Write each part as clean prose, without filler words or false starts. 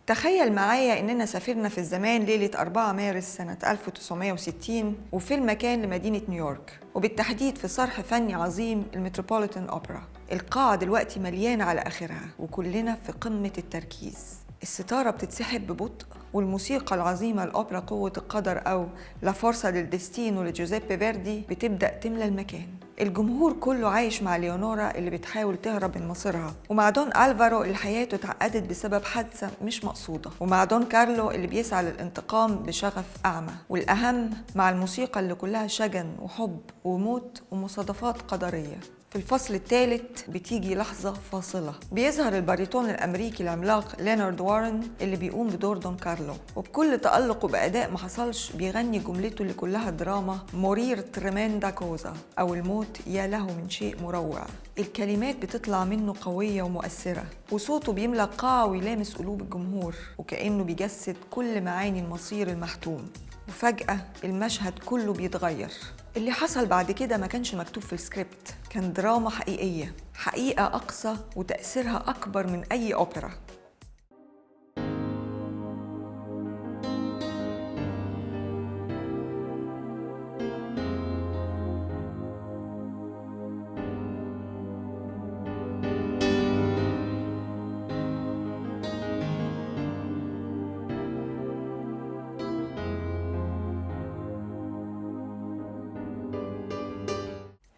تخيل معايا إننا سافرنا في الزمان ليلة 4 مارس سنة 1960 وفي المكان لمدينة نيويورك، وبالتحديد في صرح فني عظيم المتروبوليتان أوبرا. القاعة دلوقتي مليانة على آخرها وكلنا في قمة التركيز. الستارة بتتسحب ببطء والموسيقى العظيمة الأوبرا قوة القدر أو لا فورسا ديل ديستينو لجوزيبي فيردي بتبدأ تملى المكان. الجمهور كله عايش مع ليونورا اللي بتحاول تهرب من مصيرها، ومع دون ألفارو اللي حياته اتعقدت بسبب حادثة مش مقصودة، ومع دون كارلو اللي بيسعى للانتقام بشغف أعمى، والأهم مع الموسيقى اللي كلها شجن وحب وموت ومصادفات قدرية. في الفصل الثالث بتيجي لحظة فاصلة، بيظهر الباريتون الأمريكي العملاق لينارد وارن اللي بيقوم بدور دون كارلو، وبكل تألق وبأداء ما حصلش بيغني جملته اللي كلها دراما مورير تريمندا كوزا أو الموت يا له من شيء مروع. الكلمات بتطلع منه قوية ومؤثرة، وصوته بيملى القاعة ويلامس قلوب الجمهور وكأنه بيجسد كل معاني المصير المحتوم. وفجأة المشهد كله بيتغير. اللي حصل بعد كده ما كانش مكتوب في السكريبت، كان دراما حقيقية، حقيقة أقصى وتأثيرها أكبر من أي أوبرا.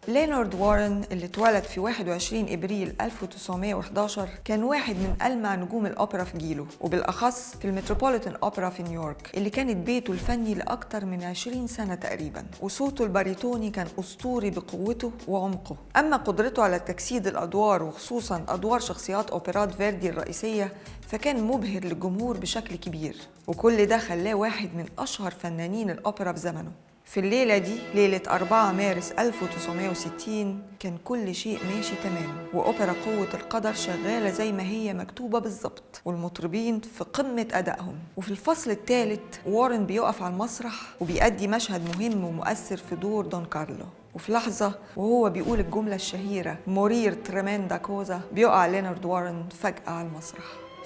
لينارد وارن اللي اتولد في 21 إبريل 1911 كان واحد من ألمع نجوم الأوبرا في جيله، وبالأخص في المتروبوليتان أوبرا في نيويورك اللي كانت بيته الفني لأكتر من 20 سنة تقريبا. وصوته الباريتوني كان أسطوري بقوته وعمقه. أما قدرته على تجسيد الأدوار وخصوصا أدوار شخصيات أوبرات فيردي الرئيسية فكان مبهر للجمهور بشكل كبير، وكل ده خلاه واحد من أشهر فنانين الأوبرا في زمنه. في الليلة دي ليلة 4 مارس 1960 كان كل شيء ماشي تمام، وأوبرا قوة القدر شغالة زي ما هي مكتوبة بالظبط، والمطربين في قمة أدائهم. وفي الفصل الثالث وارن بيقف على المسرح وبيأدي مشهد مهم ومؤثر في دور دون كارلو، وفي لحظة وهو بيقول الجملة الشهيرة مورير تريمندا كوزا بيقع لينارد وارن فجأة على المسرح.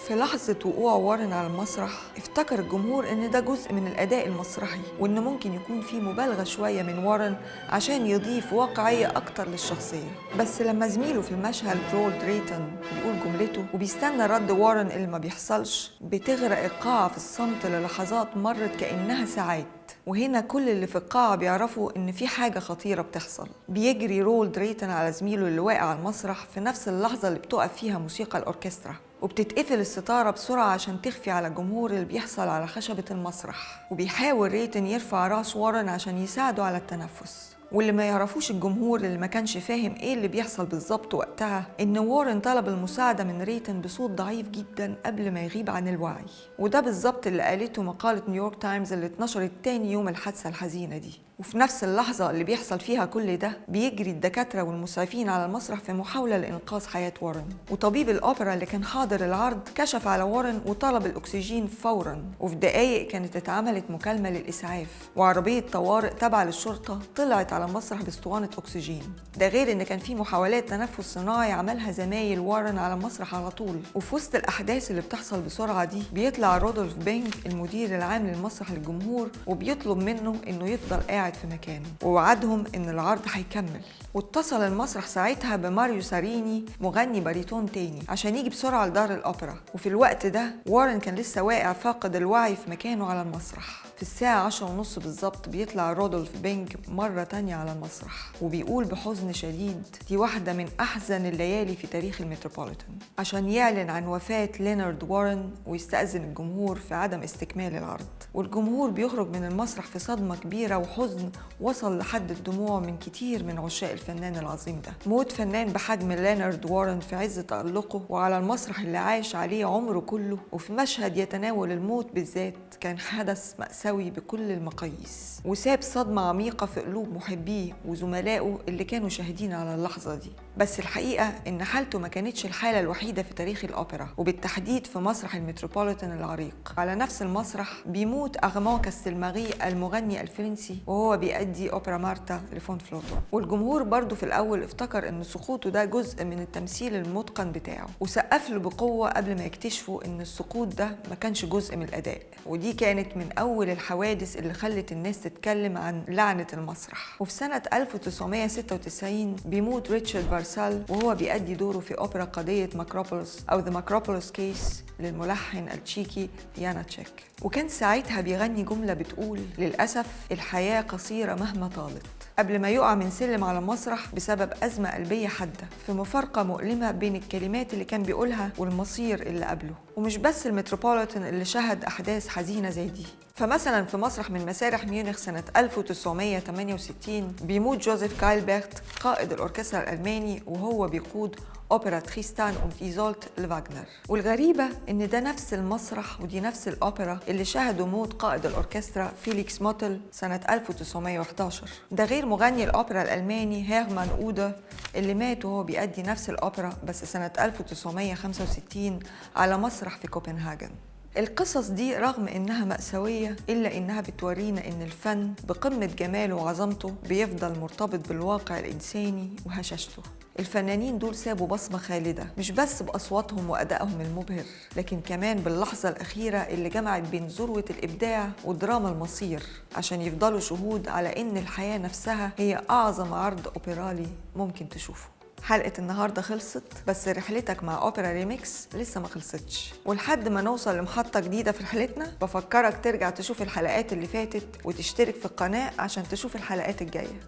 في لحظة وقوع وارن على المسرح افتكر الجمهور ان ده جزء من الاداء المسرحي، وان ممكن يكون فيه مبالغة شوية من وارن عشان يضيف واقعية اكتر للشخصية. بس لما زميله في المشهد رولد ريتن بيقول جملته وبيستنى رد وارن اللي ما بيحصلش، بتغرق القاعة في الصمت للحظات مرت كأنها ساعات. وهنا كل اللي في القاعة بيعرفوا إن في حاجة خطيرة بتحصل. بيجري رولد ريتن على زميله اللي واقع على المسرح في نفس اللحظة اللي بتقف فيها موسيقى الأوركسترا، وبتتقفل الستارة بسرعة عشان تخفي على الجمهور اللي بيحصل على خشبة المسرح. وبيحاول ريتن يرفع راس وارن عشان يساعده على التنفس. واللي ما يعرفوش الجمهور اللي ما كانش فاهم ايه اللي بيحصل بالظبط وقتها ان وارن طلب المساعدة من ريتن بصوت ضعيف جدا قبل ما يغيب عن الوعي. وده بالظبط اللي قالته مقالة نيويورك تايمز اللي اتنشرت تاني يوم الحادثة الحزينة دي. وفي نفس اللحظة اللي بيحصل فيها كل ده بيجري الدكاترة والمسعفين على المسرح في محاولة لإنقاذ حياة وارن. وطبيب الأوبرا اللي كان حاضر العرض كشف على وارن وطلب الأكسجين فوراً، وفي دقايق كانت اتعملت مكالمة للإسعاف، وعربية طوارئ تابعة للشرطة طلعت على المسرح باسطوانة أكسجين. ده غير إن كان في محاولات تنفس صناعي عملها زمايل وارن على المسرح على طول. وفي وسط الأحداث اللي بتحصل بسرعة دي بيطلع رودولف بينج المدير العام للمسرح للجمهور وبيطلب منه إنه يفضل قاعد في مكانه، ووعدهم إن العرض هيكمل. واتصل المسرح ساعتها بماريو ساريني مغني باريتون تاني عشان يجي بسرعة لدار الأوبرا. وفي الوقت ده وارن كان لسه واقع فاقد الوعي في مكانه على المسرح. في الساعة 10:30 بالظبط بيطلع رودولف بينج مرة تانية على المسرح وبيقول بحزن شديد دي واحدة من أحزن الليالي في تاريخ المتروبوليتان، عشان يعلن عن وفاة لينارد وارن ويستأذن الجمهور في عدم استكمال العرض. والجمهور بيخرج من المسرح في صدمة كبيرة وحزن وصل لحد الدموع من كتير من عشاق الفنان العظيم ده. موت فنان بحجم لينارد وارن في عز تألقه وعلى المسرح اللي عاش عليه عمره كله، وفي مشهد يتناول الموت بالذات، كان حدث مأساوي بكل المقاييس وساب صدمة عميقة في قلوب محبيه وزملائه اللي كانوا شاهدين على اللحظة دي. بس الحقيقة إن حالته ما كانتش الحالة الوحيدة في تاريخ الأوبرا، وبالتحديد في مسرح المتروبوليتان العريق. على نفس المسرح بيموت أرمان كاستلماري المغني الفرنسي وهو بيأدي أوبرا مارتا لفون فلوتو، والجمهور برضو في الأول افتكر إن سقوطه ده جزء من التمثيل المتقن بتاعه، وسقف له بقوة قبل ما يكتشفوا إن السقوط ده ما كانش جزء من الأداء. ودي كانت من أول الحوادث اللي خلت الناس تتكلم عن لعنة المسرح. وفي سنة 1996 بيموت ريتشارد فارسال وهو بيأدي دوره في أوبرا قضية ماكروبولوس أو ذا ماكروبولوس كيس للملحن التشيكي ياناتشيك، وكان ساعتها بيغني جملة بتقول: للأسف الحياة قصيرة مهما طالت، قبل ما يقع من سلم على المسرح بسبب أزمة قلبية حادة في مفارقة مؤلمة بين الكلمات اللي كان بيقولها والمصير اللي قبله. ومش بس المتروبوليتان اللي شهد أحداث حزينة زي دي. فمثلا في مسرح من مسارح ميونخ سنة 1968 بيموت جوزيف كايلبرت قائد الأوركسترا الألماني وهو بيقود أوبرا تريستان und إيزولت لفاغنر. والغريبة إن ده نفس المسرح ودي نفس الأوبرا اللي شهدوا موت قائد الأوركسترا فيليكس موتل سنة 1911. ده غير مغني الأوبرا الألماني هيرمان أوده اللي مات وهو بيأدي نفس الأوبرا بس سنة 1965 على مسرح في كوبنهاجن. القصص دي رغم إنها مأساوية إلا إنها بتورينا إن الفن بقمة جماله وعظمته بيفضل مرتبط بالواقع الإنساني وهشاشته. الفنانين دول سابوا بصمة خالدة مش بس بأصواتهم وأدائهم المبهر، لكن كمان باللحظة الأخيرة اللي جمعت بين ذروة الإبداع ودراما المصير، عشان يفضلوا شهود على إن الحياة نفسها هي أعظم عرض أوبرالي ممكن تشوفه. حلقة النهاردة خلصت، بس رحلتك مع أوبرا ريميكس لسه ما خلصتش، ولحد ما نوصل لمحطة جديدة في رحلتنا بفكرك ترجع تشوف الحلقات اللي فاتت وتشترك في القناة عشان تشوف الحلقات الجاية.